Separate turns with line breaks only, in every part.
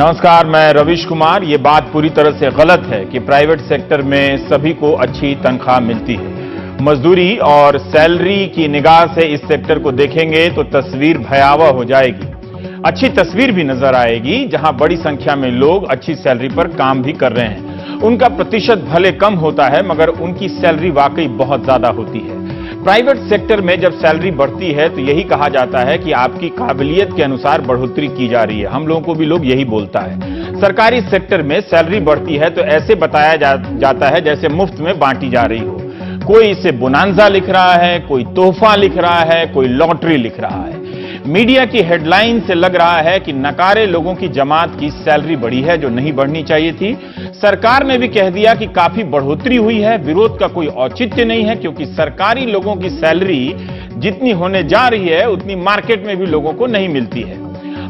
नमस्कार, मैं रविश कुमार। ये बात पूरी तरह से गलत है कि प्राइवेट सेक्टर में सभी को अच्छी तनख्वाह मिलती है। मजदूरी और सैलरी की निगाह से इस सेक्टर को देखेंगे तो तस्वीर भयावह हो जाएगी। अच्छी तस्वीर भी नजर आएगी जहां बड़ी संख्या में लोग अच्छी सैलरी पर काम भी कर रहे हैं। उनका प्रतिशत भले कम होता है मगर उनकी सैलरी वाकई बहुत ज्यादा होती है। प्राइवेट सेक्टर में जब सैलरी बढ़ती है तो यही कहा जाता है कि आपकी काबिलियत के अनुसार बढ़ोतरी की जा रही है। हम लोगों को भी लोग यही बोलता है। सरकारी सेक्टर में सैलरी बढ़ती है तो ऐसे बताया जाता है जैसे मुफ्त में बांटी जा रही हो। कोई इसे बोनांजा लिख रहा है, कोई तोहफा लिख रहा है, कोई लॉटरी लिख रहा है। मीडिया की हेडलाइन से लग रहा है कि नकारे लोगों की जमात की सैलरी बढ़ी है जो नहीं बढ़नी चाहिए थी। सरकार ने भी कह दिया कि काफी बढ़ोतरी हुई है। विरोध का कोई औचित्य नहीं है क्योंकि सरकारी लोगों की सैलरी जितनी होने जा रही है उतनी मार्केट में भी लोगों को नहीं मिलती है।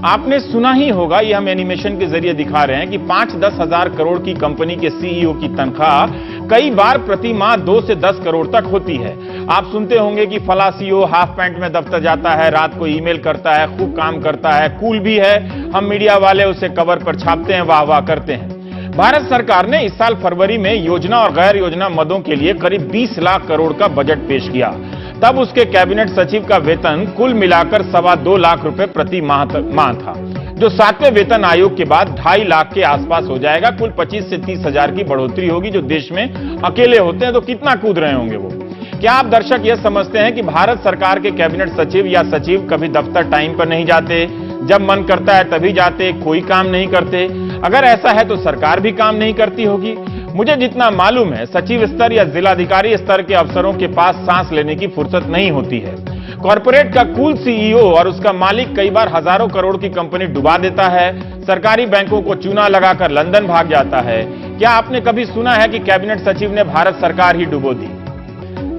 आपने सुना ही होगा, ये हम एनिमेशन के जरिए दिखा रहे हैं कि 5-10 हजार करोड़ की कंपनी के सीईओ की तनख्वाह कई बार प्रति माह 2 से 10 करोड़ तक होती है। आप सुनते होंगे कि फला सीईओ हाफ पैंट में दफ्तर जाता है, रात को ईमेल करता है, खूब काम करता है, कूल भी है। हम मीडिया वाले उसे कवर पर छापते हैं, वाह वाह करते हैं। भारत सरकार ने इस साल फरवरी में योजना और गैर योजना मदों के लिए करीब 20 लाख करोड़ का बजट पेश किया। तब उसके कैबिनेट सचिव का वेतन कुल मिलाकर 2.25 लाख रुपए प्रति माह था, जो 7वें वेतन आयोग के बाद 2.5 लाख के आसपास हो जाएगा। कुल 25 से 30 हजार की बढ़ोतरी होगी। जो देश में अकेले होते हैं तो कितना कूद रहे होंगे वो। क्या आप दर्शक यह समझते हैं कि भारत सरकार के कैबिनेट सचिव या सचिव कभी दफ्तर टाइम पर नहीं जाते, जब मन करता है तभी जाते, कोई काम नहीं करते? अगर ऐसा है तो सरकार भी काम नहीं करती होगी। मुझे जितना मालूम है, सचिव स्तर या जिलाधिकारी स्तर के अफसरों के पास सांस लेने की फुर्सत नहीं होती है। कॉर्पोरेट का कूल सीईओ और उसका मालिक कई बार हजारों करोड़ की कंपनी डुबा देता है। सरकारी बैंकों को चूना लगाकर लंदन भाग जाता है। क्या आपने कभी सुना है कि कैबिनेट सचिव ने भारत सरकार ही डुबो दी?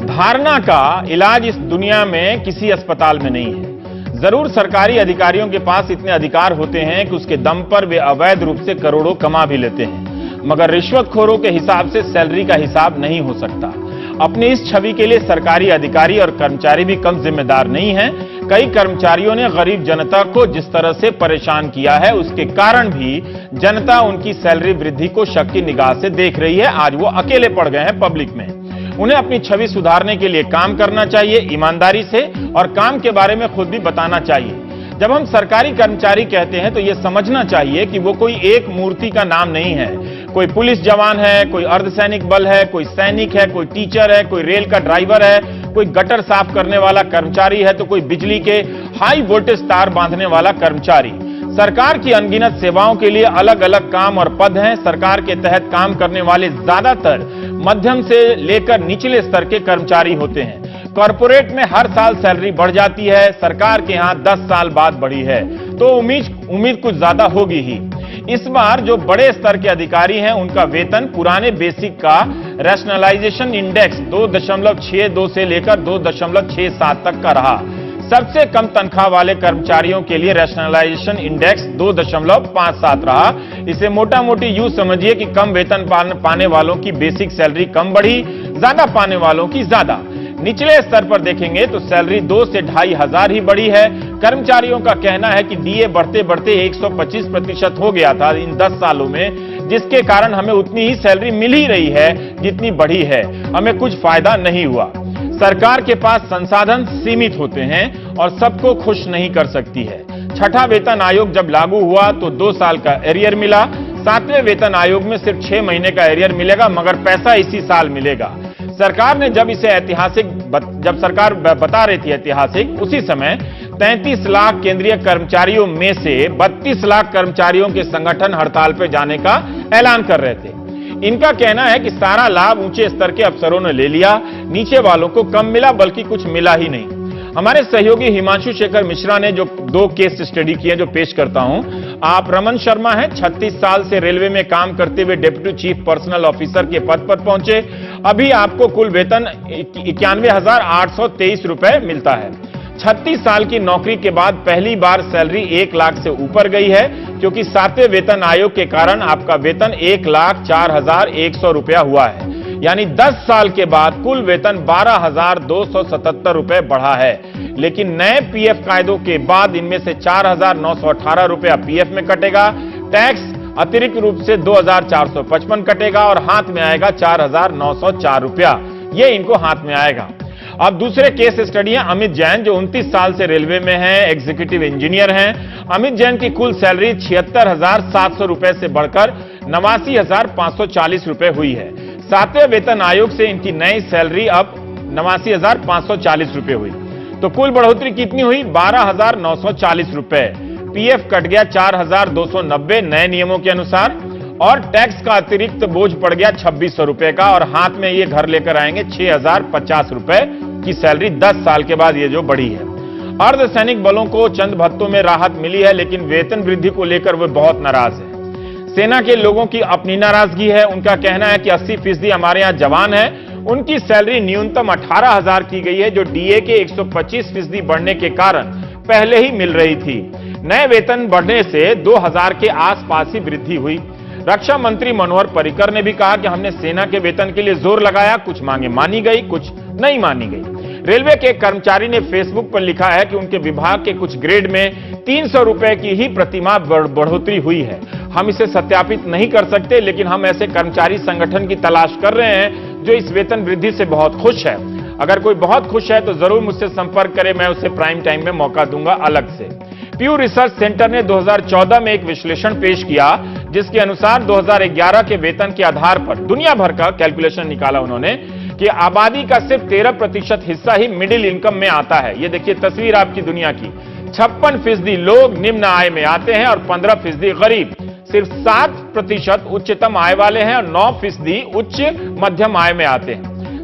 धारणा का इलाज इस दुनिया में किसी अस्पताल में नहीं है। जरूर सरकारी अधिकारियों के पास इतने अधिकार होते हैं कि उसके दम पर वे अवैध रूप से करोड़ों कमा भी लेते हैं, मगर रिश्वतखोरों के हिसाब से सैलरी का हिसाब नहीं हो सकता। अपनी इस छवि के लिए सरकारी अधिकारी और कर्मचारी भी कम जिम्मेदार नहीं हैं। कई कर्मचारियों ने गरीब जनता को जिस तरह से परेशान किया है उसके कारण भी जनता उनकी सैलरी वृद्धि को शक की निगाह से देख रही है। आज वो अकेले पड़ गए हैं पब्लिक में। उन्हें अपनी छवि सुधारने के लिए काम करना चाहिए ईमानदारी से, और काम के बारे में खुद भी बताना चाहिए। जब हम सरकारी कर्मचारी कहते हैं तो यह समझना चाहिए कि वो कोई एक मूर्ति का नाम नहीं है। कोई पुलिस जवान है, कोई अर्धसैनिक बल है, कोई सैनिक है, कोई टीचर है, कोई रेल का ड्राइवर है, कोई गटर साफ करने वाला कर्मचारी है, तो कोई बिजली के हाई वोल्टेज तार बांधने वाला कर्मचारी। सरकार की अनगिनत सेवाओं के लिए अलग अलग काम और पद हैं। सरकार के तहत काम करने वाले ज्यादातर मध्यम से लेकर निचले स्तर के कर्मचारी होते हैं। कॉर्पोरेट में हर साल सैलरी बढ़ जाती है, सरकार के यहां 10 साल बाद बढ़ी है, तो उम्मीद कुछ ज्यादा होगी ही। इस बार जो बड़े स्तर के अधिकारी हैं उनका वेतन पुराने बेसिक का रैशनलाइजेशन इंडेक्स 2.62 से लेकर 2.67 तक का रहा। सबसे कम तनख्वाह वाले कर्मचारियों के लिए रैशनलाइजेशन इंडेक्स 2.57 रहा। इसे मोटा मोटी यूं समझिए कि कम वेतन पाने वालों की बेसिक सैलरी कम बढ़ी, ज्यादा पाने वालों की ज्यादा। निचले स्तर पर देखेंगे तो सैलरी 2 से 2.5 हजार ही बढ़ी है। कर्मचारियों का कहना है कि डीए बढ़ते बढ़ते 125% हो गया था इन 10 सालों में, जिसके कारण हमें उतनी ही सैलरी मिल ही रही है जितनी बढ़ी है, हमें कुछ फायदा नहीं हुआ। सरकार के पास संसाधन सीमित होते हैं और सबको खुश नहीं कर सकती है। छठा वेतन आयोग जब लागू हुआ तो 2 साल का एरियर मिला। 7वें वेतन आयोग में सिर्फ 6 महीने का एरियर मिलेगा, मगर पैसा इसी साल मिलेगा। सरकार ने जब सरकार बता रही थी ऐतिहासिक, उसी समय 33 लाख केंद्रीय कर्मचारियों में से 32 लाख कर्मचारियों के संगठन हड़ताल पर जाने का ऐलान कर रहे थे। इनका कहना है कि सारा लाभ ऊंचे स्तर के अफसरों ने ले लिया, नीचे वालों को कम मिला, बल्कि कुछ मिला ही नहीं। हमारे सहयोगी हिमांशु शेखर मिश्रा ने जो 2 केस स्टडी किए जो पेश करता हूं। आप रमन शर्मा हैं, 36 साल से रेलवे में काम करते हुए डिप्टी चीफ पर्सनल ऑफिसर के पद पर पहुंचे। अभी आपको कुल वेतन 91,823 रुपए मिलता है। 36 साल की नौकरी के बाद पहली बार सैलरी 1 लाख से ऊपर गई है, क्योंकि 7वें वेतन आयोग के कारण आपका वेतन 1,04,100 रुपया हुआ है। यानी 10 साल के बाद कुल वेतन 12,277 रुपए बढ़ा है। लेकिन नए पीएफ कायदों के बाद इनमें से 4,918 रुपया पीएफ में कटेगा, टैक्स अतिरिक्त रूप से 2,455 कटेगा और हाथ में आएगा 4,904 रुपया। ये इनको हाथ में आएगा। अब दूसरे केस स्टडी है अमित जैन, जो 29 साल से रेलवे में हैं, एग्जीक्यूटिव इंजीनियर हैं। अमित जैन की कुल सैलरी 76,700 रुपए से बढ़कर 89,540 रुपए हुई है। 7वें वेतन आयोग से इनकी नई सैलरी अब 89,540 रुपए हुई। तो कुल बढ़ोतरी कितनी हुई? 12,940 रुपए। पीएफ कट गया 4,290 नए नियमों के अनुसार, और टैक्स का अतिरिक्त बोझ पड़ गया 2,600 रुपए का, और हाथ में ये घर लेकर आएंगे 6,050 रुपए की सैलरी 10 साल के बाद ये जो बढ़ी है। अर्धसैनिक बलों को चंद भत्तों में राहत मिली है, लेकिन वेतन वृद्धि को लेकर वे बहुत नाराज हैं। सेना के लोगों की अपनी नाराजगी है। उनका कहना है कि 80% हमारे यहां जवान है, उनकी सैलरी न्यूनतम 18,000 की गई है, जो डीए के 125% बढ़ने के कारण पहले ही मिल रही थी। नए वेतन बढ़ने से 2,000 के आसपास ही वृद्धि हुई। रक्षा मंत्री मनोहर पर्रिकर ने भी कहा कि हमने सेना के वेतन के लिए जोर लगाया, कुछ मांगे मानी गई, कुछ नहीं मानी गई। रेलवे के एक कर्मचारी ने फेसबुक पर लिखा है कि उनके विभाग के कुछ ग्रेड में 300 रुपए की ही प्रतिमाह बढ़ोतरी हुई है। हम इसे सत्यापित नहीं कर सकते, लेकिन हम ऐसे कर्मचारी संगठन की तलाश कर रहे हैं जो इस वेतन वृद्धि से बहुत खुश है। अगर कोई बहुत खुश है तो जरूर मुझसे संपर्क करें, मैं उसे प्राइम टाइम में मौका दूंगा अलग से। प्यू रिसर्च सेंटर ने 2014 में एक विश्लेषण पेश किया, जिसके अनुसार 2011 के वेतन के आधार पर दुनिया भर का कैलकुलेशन निकाला उन्होंने कि आबादी का सिर्फ 13% हिस्सा ही मिडिल इनकम में आता है। ये देखिए तस्वीर आपकी दुनिया की। 56% लोग निम्न आय में आते हैं और 15% गरीब। सिर्फ 7% उच्चतम आय वाले हैं और 9% उच्च मध्यम आय में आते हैं।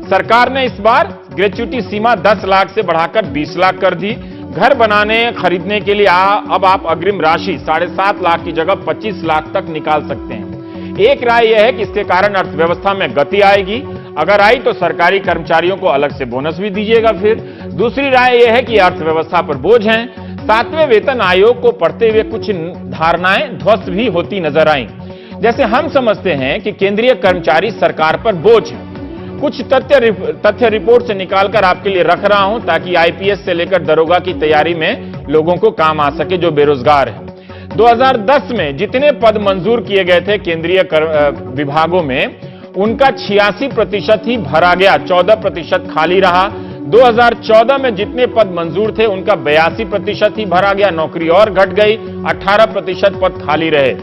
सरकार ने इस बार ग्रेच्युटी सीमा 10 लाख से बढ़ाकर 20 लाख कर दी। घर बनाने खरीदने के लिए अब आप अग्रिम राशि 7.5 लाख की जगह 25 लाख तक निकाल सकते हैं। एक राय यह है कि इसके कारण अर्थव्यवस्था में गति आएगी। अगर आई तो सरकारी कर्मचारियों को अलग से बोनस भी दीजिएगा। फिर दूसरी राय यह है कि अर्थव्यवस्था पर बोझ है। 7वें वेतन आयोग को पढ़ते हुए कुछ धारणाएं ध्वस्त भी होती नजर आई। जैसे हम समझते हैं कि केंद्रीय कर्मचारी सरकार पर बोझ है। कुछ तथ्य रिपोर्ट से निकालकर आपके लिए रख रहा हूं, ताकि आईपीएस से लेकर दरोगा की तैयारी में लोगों को काम आ सके जो बेरोजगार है। 2010 में जितने पद मंजूर किए गए थे केंद्रीय विभागों में, उनका 86% ही भरा गया, 14% खाली रहा। 2014 में जितने पद मंजूर थे उनका 82% ही भरा गया, नौकरी और घट गई, 18% पद खाली रहे।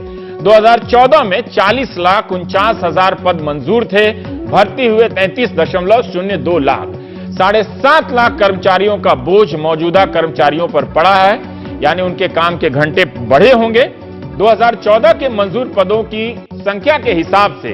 2014 में 40,49,000 पद मंजूर थे, भर्ती हुए 33.02 लाख। 7.5 लाख कर्मचारियों का बोझ मौजूदा कर्मचारियों पर पड़ा है, यानी उनके काम के घंटे बढ़े होंगे। 2014 के मंजूर पदों की संख्या के हिसाब से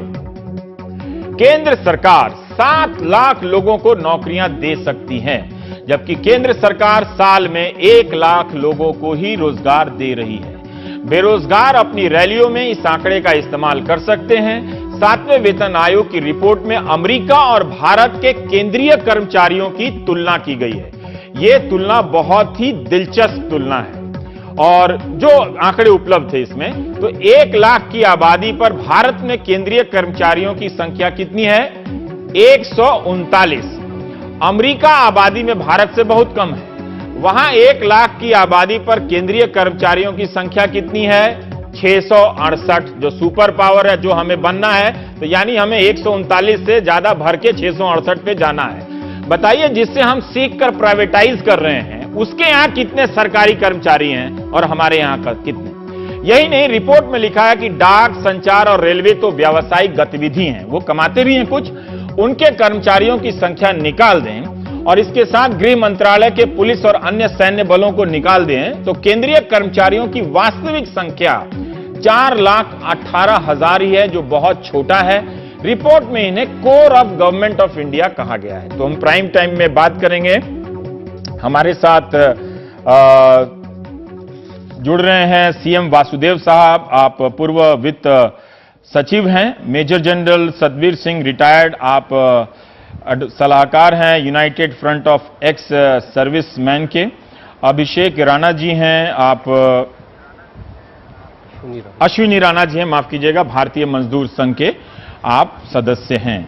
केंद्र सरकार 7 लाख लोगों को नौकरियां दे सकती है, जबकि केंद्र सरकार साल में 1 लाख लोगों को ही रोजगार दे रही है। बेरोजगार अपनी रैलियों में इस आंकड़े का इस्तेमाल कर सकते हैं। 7वें वेतन आयोग की रिपोर्ट में अमेरिका और भारत के केंद्रीय कर्मचारियों की तुलना की गई है। यह तुलना बहुत ही दिलचस्प तुलना है, और जो आंकड़े उपलब्ध थे इसमें, तो 1 लाख की आबादी पर भारत में केंद्रीय कर्मचारियों की संख्या कितनी है? 139। अमेरिका आबादी में भारत से बहुत कम है, वहां 1 लाख की आबादी पर केंद्रीय कर्मचारियों की संख्या कितनी है? 668। जो सुपर पावर है, जो हमें बनना है, तो यानी हमें 139 से ज्यादा भर के 668 पे जाना है। बताइए, जिससे हम सीख कर प्राइवेटाइज कर रहे हैं, उसके यहां कितने सरकारी कर्मचारी हैं और हमारे यहां का कितने? यही नहीं, रिपोर्ट में लिखा है कि डाक, संचार और रेलवे तो व्यावसायिक गतिविधि हैं, वो कमाते भी हैं कुछ। उनके कर्मचारियों की संख्या निकाल दें और इसके साथ गृह मंत्रालय के पुलिस और अन्य सैन्य बलों को निकाल दें, तो केंद्रीय कर्मचारियों की वास्तविक संख्या 4,18,000 ही है, जो बहुत छोटा है। रिपोर्ट में इन्हें core of government of India कहा गया है। तो हम प्राइम टाइम में बात करेंगे। हमारे साथ जुड़ रहे हैं सीएम वासुदेव साहब। आप पूर्व वित्त सचिव हैं। Major general Satveer Singh, retired, आप सलाहकार हैं United Front of ex serviceman के। अभिषेक राणा जी हैं, आप अश्विनी राणा जी हैं, माफ कीजिएगा, भारतीय मजदूर संघ के आप सदस्य हैं।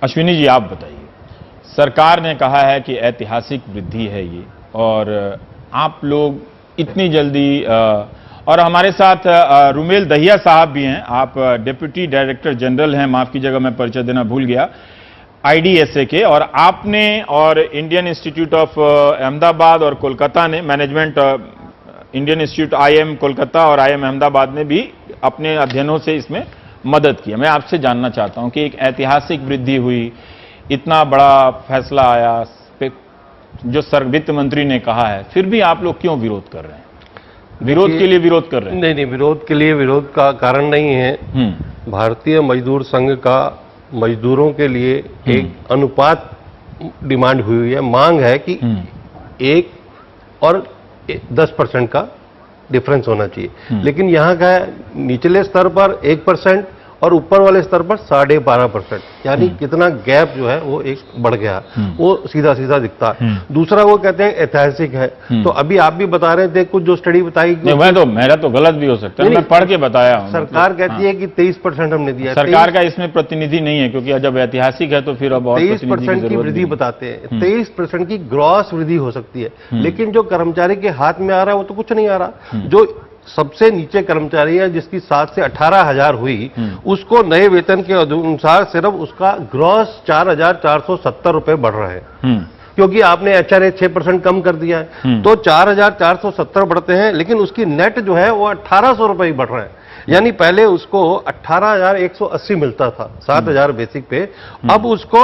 अश्विनी जी, आप बताइए, सरकार ने कहा है कि ऐतिहासिक वृद्धि है ये, और आप लोग इतनी जल्दी और हमारे साथ रुमेल दहिया साहब भी हैं। आप डिप्टी डायरेक्टर जनरल हैं, माफ कीजिएगा मैं परिचय देना भूल गया, IDSA के, और आपने और इंडियन इंस्टीट्यूट ऑफ अहमदाबाद और कोलकाता ने management, Indian institute IIM Kolkata और IIM अहमदाबाद ने भी अपने अध्ययनों से इसमें मदद की। मैं आपसे जानना चाहता हूं कि एक ऐतिहासिक वृद्धि हुई, इतना बड़ा फैसला आया जो वित्त मंत्री ने कहा है, फिर भी आप लोग क्यों विरोध कर रहे हैं? विरोध के लिए विरोध कर रहे हैं?
नहीं, विरोध के लिए विरोध का कारण नहीं है। भारतीय मजदूर संघ का मजदूरों के लिए एक अनुपात डिमांड हुई है, मांग है कि 1 और 10% का डिफरेंस होना चाहिए। लेकिन यहाँ का निचले स्तर पर 1% और ऊपर वाले स्तर पर 12.5%, यानी कितना गैप जो है वो एक बढ़ गया, वो सीधा सीधा दिखता है। दूसरा वो कहते हैं ऐतिहासिक है, तो अभी आप भी बता रहे थे कुछ जो स्टडी बताई,
मेरा तो गलत भी हो सकता है, मैं पढ़ के बताया हूं।
सरकार कहती है कि 23% हमने दिया।
सरकार का इसमें प्रतिनिधि नहीं है, क्योंकि जब ऐतिहासिक है तो फिर अब
23% की वृद्धि बताते हैं। 23% की ग्रॉस वृद्धि हो सकती है, लेकिन जो कर्मचारी के हाथ में आ रहा है वो तो कुछ नहीं आ रहा। जो सबसे नीचे कर्मचारी है जिसकी 7 से 18,000 हुई, उसको नए वेतन के अनुसार सिर्फ उसका ग्रॉस 4,470 रुपए बढ़ रहे हैं, क्योंकि आपने HRA 6% कम कर दिया है, तो 4,470 बढ़ते हैं, लेकिन उसकी नेट जो है वो 1,800 रुपए ही बढ़ रहे हैं। यानी पहले उसको 18,180 मिलता था 7,000 बेसिक पे, अब उसको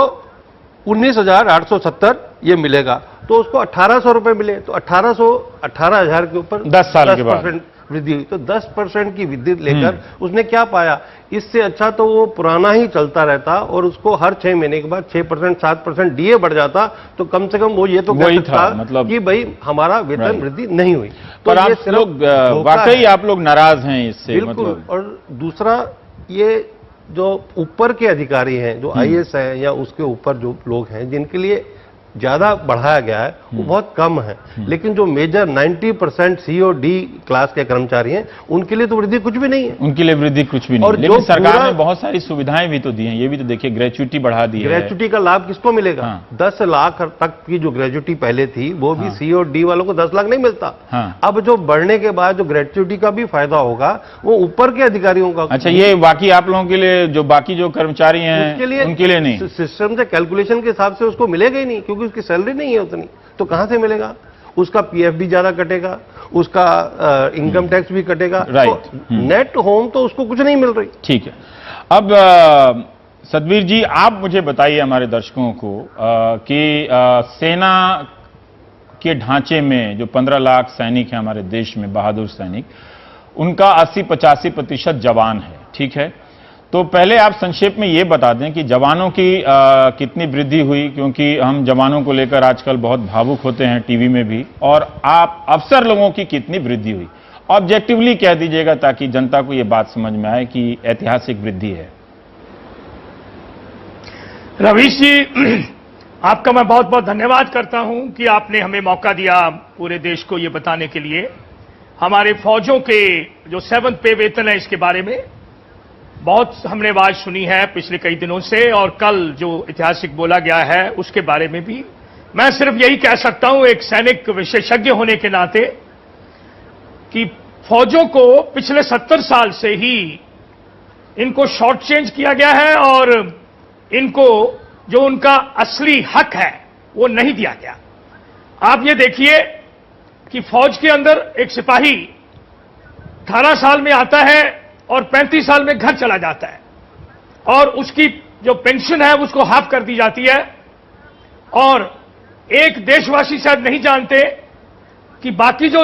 19,870 ये मिलेगा, तो उसको 1,800 रुपए मिले, तो 18,000 के ऊपर
10 साल के बाद
वृद्धि हुई। तो 10% की वृद्धि लेकर उसने क्या पाया? इससे अच्छा तो वो पुराना ही चलता रहता और उसको हर 6 महीने के बाद 6% 7% DA बढ़ जाता, तो कम से कम वो ये तो कह सकता मतलब कि भाई हमारा वेतन वृद्धि नहीं हुई। तो
पर आप लोग वाकई आप लोग नाराज हैं इससे?
बिल्कुल। और दूसरा, ये जो ऊपर के अधिकारी हैं, जो IAS हैं या उसके ऊपर जो लोग हैं जिनके लिए ज्यादा बढ़ाया गया है, वो बहुत कम है, लेकिन जो मेजर 90% C और D क्लास के कर्मचारी हैं उनके लिए तो वृद्धि कुछ भी नहीं है।
उनके लिए वृद्धि कुछ भी नहीं है, लेकिन सरकार ने बहुत सारी सुविधाएं भी तो दी हैं। ये भी तो देखिए, ग्रेच्युटी बढ़ा दी है।
ग्रेच्युटी का लाभ किसको मिलेगा? 10 लाख तक की जो ग्रेच्युटी पहले थी वो भी C और D वालों को 10 लाख नहीं मिलता। अब जो बढ़ने के बाद जो ग्रेच्युटी का भी फायदा होगा वो ऊपर के अधिकारियों का।
अच्छा, ये बाकी आप लोगों के लिए, जो बाकी जो कर्मचारी हैं उनके लिए नहीं?
सिस्टम से कैलकुलेशन के हिसाब से उसको मिलेगा ही नहीं, क्योंकि उसकी सैलरी नहीं है उतनी, तो कहां से मिलेगा? उसका PF भी ज्यादा कटेगा, उसका इनकम टैक्स भी कटेगा,
राइट।
नेट होम तो उसको कुछ नहीं मिल रही।
ठीक है। अब सतबीर जी, आप मुझे बताइए हमारे दर्शकों को कि सेना के ढांचे में जो 15 लाख सैनिक हैं हमारे देश में, बहादुर सैनिक, उनका 80-85% जवान है, ठीक है? तो पहले आप संक्षेप में ये बता दें कि जवानों की कितनी वृद्धि हुई, क्योंकि हम जवानों को लेकर आजकल बहुत भावुक होते हैं टीवी में भी, और आप अफसर लोगों की कितनी वृद्धि हुई, ऑब्जेक्टिवली कह दीजिएगा ताकि जनता को ये बात समझ में आए कि ऐतिहासिक वृद्धि है।
रवीश जी, आपका मैं बहुत बहुत धन्यवाद करता हूं कि आपने हमें मौका दिया पूरे देश को ये बताने के लिए। हमारे फौजों के जो 7th पे वेतन है, इसके बारे में बहुत हमने आवाज सुनी है पिछले कई दिनों से, और कल जो ऐतिहासिक बोला गया है उसके बारे में भी मैं सिर्फ यही कह सकता हूं, एक सैनिक विशेषज्ञ होने के नाते, कि फौजों को पिछले 70 साल से ही इनको शॉर्ट चेंज किया गया है और इनको जो उनका असली हक है वो नहीं दिया गया। आप ये देखिए कि फौज के अंदर एक सिपाही 18 साल में आता है और 35 साल में घर चला जाता है, और उसकी जो पेंशन है उसको हाफ कर दी जाती है। और एक देशवासी शायद नहीं जानते कि बाकी जो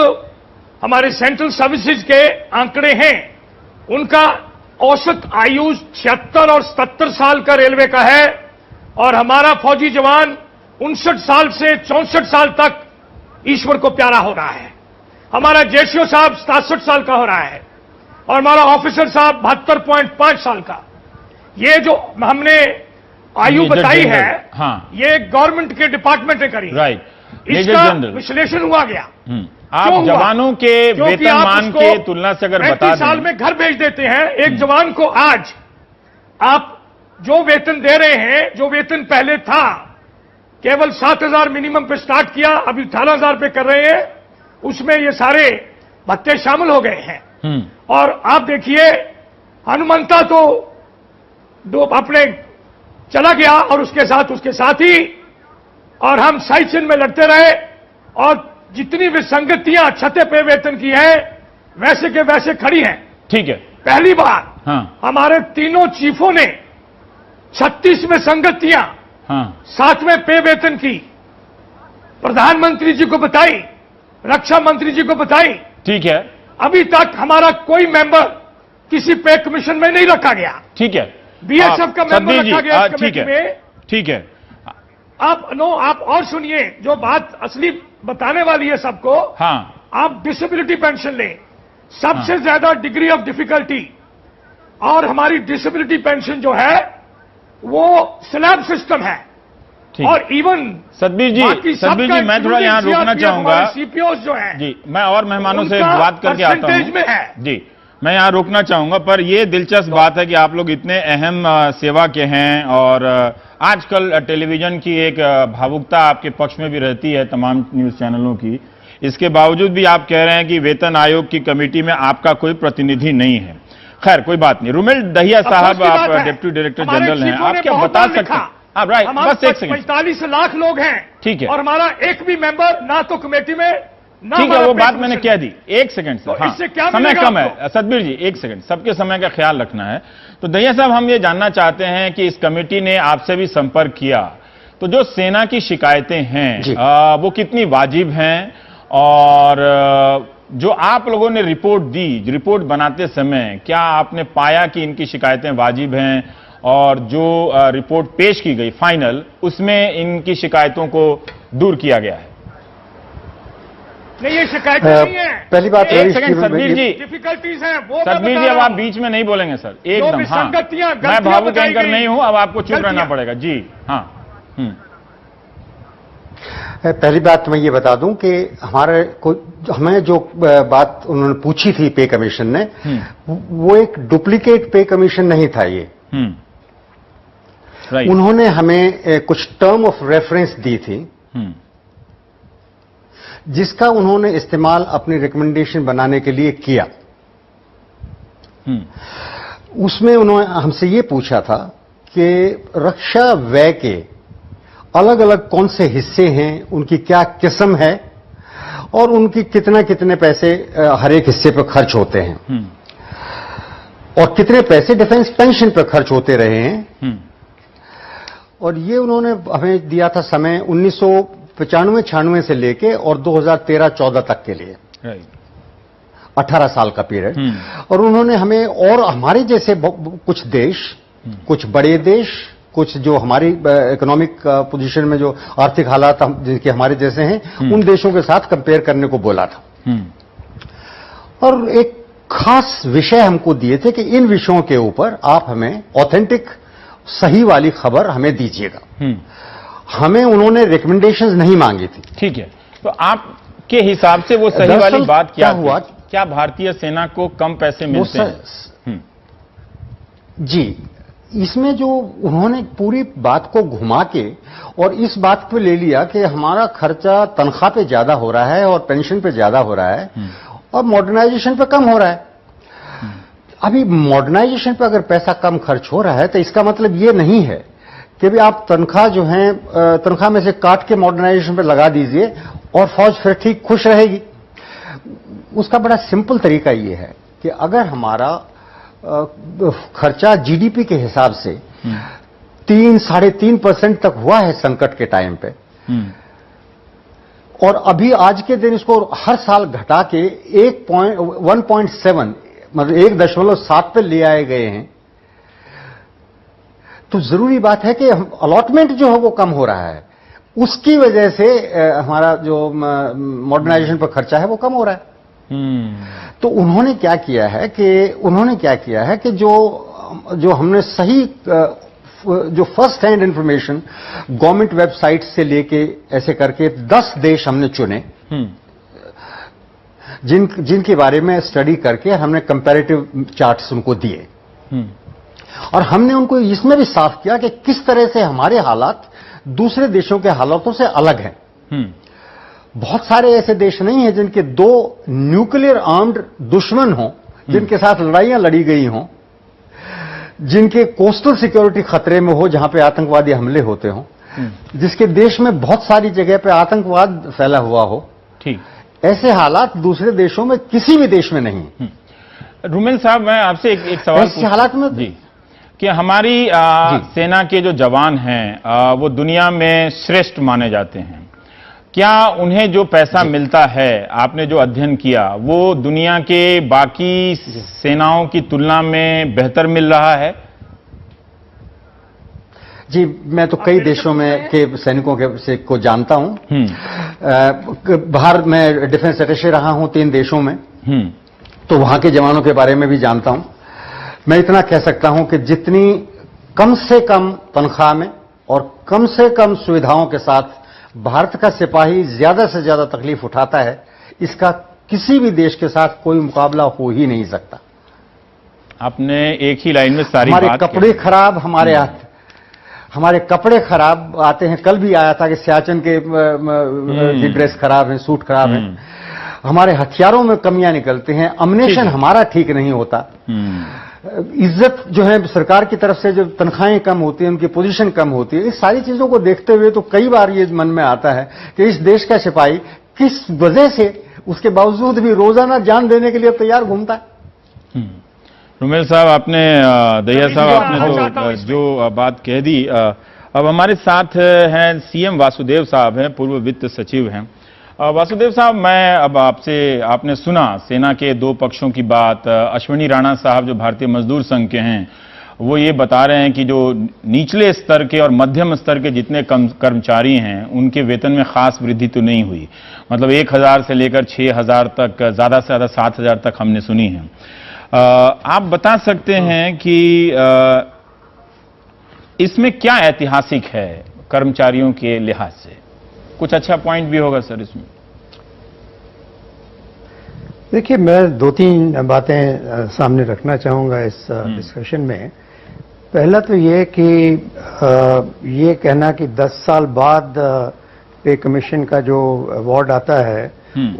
हमारे सेंट्रल सर्विसेज के आंकड़े हैं, उनका औसत आयु 76 और 77 साल का रेलवे का है, और हमारा फौजी जवान 59 साल से 64 साल तक ईश्वर को प्यारा हो रहा है। हमारा जेसीओ साहब 67 साल का हो रहा है, और हमारा ऑफिसर साहब 72.5 साल का। ये जो हमने आयु बताई है, ये गवर्नमेंट के डिपार्टमेंट ने करी,
राइट,
इसका विश्लेषण हुआ गया।
आप जवानों के वेतनमान के तुलना से अगर बता दें,
35 साल में घर भेज देते हैं एक जवान को। आज आप जो वेतन दे रहे हैं, जो वेतन पहले था केवल 7,000 मिनिमम पे स्टार्ट किया, अभी 18,000 पे कर रहे हैं, उसमें ये सारे भत्ते शामिल हो गए हैं। और आप देखिए हनुमंता तो अपने चला गया और उसके साथ ही और हम साई चिन्ह में लड़ते रहे और जितनी विसंगतियां छठे पे वेतन की है वैसे के वैसे खड़ी हैं।
ठीक है।
पहली बार
हाँ।
हमारे तीनों चीफों ने 36 में संगतियां
हाँ।
7वें पे वेतन की प्रधानमंत्री जी को बताई, रक्षा मंत्री जी को बताई।
ठीक है।
अभी तक हमारा कोई मेंबर किसी पे कमीशन में नहीं रखा गया।
ठीक है।
बीएसएफ का मेंबर रखा गया इस
ठीक
कमेटी
है।
में।
ठीक है।
आप और सुनिए, जो बात असली बताने वाली है सबको।
हाँ।
आप डिसेबिलिटी पेंशन लें, सबसे ज्यादा डिग्री ऑफ डिफिकल्टी और हमारी डिसेबिलिटी पेंशन जो है वो स्लैब सिस्टम है। और इवन
सतबीर जी मैं थोड़ा यहाँ रोकना चाहूंगा।
सीपीओ जो है
जी, मैं और मेहमानों से बात करके आता हूँ।
में है
जी, मैं यहाँ रोकना चाहूंगा, पर यह दिलचस्प बात है कि आप लोग इतने अहम सेवा के हैं और आजकल टेलीविजन की एक भावुकता आपके पक्ष में भी रहती है, तमाम न्यूज चैनलों की। इसके बावजूद भी आप कह रहे हैं कि वेतन आयोग की कमेटी में आपका कोई प्रतिनिधि नहीं है। खैर कोई बात नहीं। रुमेल दहिया साहब, आप डिप्टी डायरेक्टर जनरल हैं, आप क्या बता सकते हैं? आप राइट, बस एक सेकंड।
45 लाख लोग हैं।
ठीक है।
और हमारा एक भी मेंबर ना तो कमेटी में ना।
ठीक है, वो बात मैंने कह दी। एक सेकंड सर। हाँ,
इससे क्या
समय कम है सतबीर जी, एक सेकंड, सबके समय का ख्याल रखना है। तो दहिया साहब, हम ये जानना चाहते हैं कि इस कमेटी ने आपसे भी संपर्क किया, तो जो सेना की शिकायतें हैं वो कितनी वाजिब हैं, और जो आप लोगों ने रिपोर्ट दी, रिपोर्ट बनाते समय क्या आपने पाया कि इनकी शिकायतें वाजिब हैं, और जो रिपोर्ट पेश की गई फाइनल, उसमें इनकी शिकायतों को दूर किया गया है?
नहीं, ये शिकायत नहीं है।
पहली बात,
एक सेकंड सतबीर जी,
डिफिकल्टीज हैं वो।
सतबीर जी, अब आप बीच में नहीं बोलेंगे सर, एकदम। हाँ, मैं भावुक एंकर नहीं हूं, अब आपको चुप रहना पड़ेगा जी। हाँ।
पहली बात मैं ये बता दूं कि हमें जो बात उन्होंने पूछी थी पे कमीशन ने, वो एक डुप्लीकेट पे कमीशन नहीं था ये। उन्होंने हमें कुछ टर्म ऑफ रेफरेंस दी थी, जिसका उन्होंने इस्तेमाल अपनी रिकमेंडेशन बनाने के लिए किया। उसमें उन्होंने हमसे ये पूछा था कि रक्षा व्यय के अलग अलग कौन से हिस्से हैं, उनकी क्या किस्म है, और उनकी कितने पैसे हर एक हिस्से पर खर्च होते हैं, और कितने पैसे डिफेंस पेंशन पर खर्च होते रहे हैं। और ये उन्होंने हमें दिया था समय 1995-96 से लेके और 2013-14 तक के लिए, 18 साल का पीरियड। और उन्होंने हमें और हमारे जैसे कुछ देश, कुछ बड़े देश, कुछ जो हमारी इकोनॉमिक पोजीशन में जो आर्थिक हालात जिनके हमारे जैसे हैं, उन देशों के साथ कंपेयर करने को बोला था। और एक खास विषय हमको दिए थे कि इन विषयों के ऊपर आप हमें ऑथेंटिक, सही वाली खबर हमें दीजिएगा। हमें उन्होंने रिकमेंडेशंस नहीं मांगी थी।
ठीक है, तो आपके हिसाब से वो सही वाली बात क्या हुआ? क्या भारतीय सेना को कम पैसे मिलते हैं?
जी, इसमें जो उन्होंने पूरी बात को घुमा के और इस बात पे ले लिया कि हमारा खर्चा तनख्वाह पे ज्यादा हो रहा है और पेंशन पे ज्यादा हो रहा है और मॉडर्नाइजेशन पे कम हो रहा है। अभी मॉडर्नाइजेशन पे अगर पैसा कम खर्च हो रहा है तो इसका मतलब ये नहीं है कि भी आप तनख्वाह जो है तनख्वाह में से काट के मॉडर्नाइजेशन पे लगा दीजिए और फौज फिर ठीक खुश रहेगी। उसका बड़ा सिंपल तरीका ये है कि अगर हमारा खर्चा जीडीपी के हिसाब से 3-3.5% तक हुआ है संकट के टाइम पे, और अभी आज के दिन इसको हर साल घटा के 1.7 मतलब 1.7 पे ले आए गए हैं, तो जरूरी बात है कि अलॉटमेंट जो है वो कम हो रहा है। उसकी वजह से हमारा जो मॉडर्नाइजेशन पर खर्चा है वो कम हो रहा है। तो उन्होंने क्या किया है कि जो हमने सही जो first hand information government website से लेके ऐसे करके 10 देश हमने चुने, जिनके बारे में स्टडी करके हमने कंपैरेटिव चार्ट्स उनको दिए, और हमने उनको इसमें भी साफ किया कि किस तरह से हमारे हालात दूसरे देशों के हालातों से अलग हैं। बहुत सारे ऐसे देश नहीं हैं जिनके 2 न्यूक्लियर आर्म्ड दुश्मन हों, जिनके साथ लड़ाइयां लड़ी गई हों, जिनके कोस्टल सिक्योरिटी खतरे में हो, जहां पे आतंकवादी हमले होते हों, जिसके देश में बहुत सारी जगह पे आतंकवाद फैला हुआ हो।
ठीक,
ऐसे हालात दूसरे देशों में किसी भी देश में नहीं।
रुमेल साहब, मैं आपसे एक सवाल
ऐसे हालात में
जी, कि हमारी सेना के जो जवान हैं वो दुनिया में श्रेष्ठ माने जाते हैं। क्या उन्हें जो पैसा मिलता है, आपने जो अध्ययन किया, वो दुनिया के बाकी सेनाओं की तुलना में बेहतर मिल रहा है?
जी, मैं तो कई देशों में के सैनिकों को जानता हूं। बाहर मैं डिफेंस अटैचे रहा हूं 3 देशों में, तो वहां के जवानों के बारे में भी जानता हूं। मैं इतना कह सकता हूं कि जितनी कम से कम तनख्वाह में और कम से कम सुविधाओं के साथ भारत का सिपाही ज्यादा से ज्यादा तकलीफ उठाता है, इसका किसी भी देश के साथ कोई मुकाबला हो ही नहीं सकता।
आपने एक ही लाइन में सारी
हमारे
बात
कपड़े खराब, हमारे कपड़े खराब आते हैं। कल भी आया था कि सियाचिन के ड्रेस खराब है, सूट खराब है। हमारे हथियारों में कमियां निकलते हैं, अम्युनिशन हमारा ठीक नहीं होता। इज्जत जो है सरकार की तरफ से, जो तनख्वाहें कम होती हैं, उनकी पोजीशन कम होती है। इस सारी चीजों को देखते हुए तो कई बार ये मन में आता है कि इस देश का सिपाही किस वजह से उसके बावजूद भी रोजाना जान देने के लिए तैयार घूमता है।
रुमेल साहब, आपने दहिया साहब, आपने तो जो बात कह दी। अब हमारे साथ हैं सीएम वासुदेव साहब हैं, पूर्व वित्त सचिव हैं। वासुदेव साहब, मैं अब आपने सुना सेना के 2 पक्षों की बात। अश्विनी राणा साहब जो भारतीय मजदूर संघ के हैं, वो ये बता रहे हैं कि जो निचले स्तर के और मध्यम स्तर के जितने कर्मचारी हैं, उनके वेतन में खास वृद्धि तो नहीं हुई। मतलब 1000 से लेकर 6000 तक, ज्यादा से ज्यादा 7000 तक हमने सुनी है। आप बता सकते हैं कि इसमें क्या ऐतिहासिक है कर्मचारियों के लिहाज से? कुछ अच्छा पॉइंट भी होगा सर इसमें?
देखिए, मैं 2-3 बातें सामने रखना चाहूंगा इस डिस्कशन में। पहला तो ये कि ये कहना कि 10 साल बाद पे कमीशन का जो अवार्ड आता है,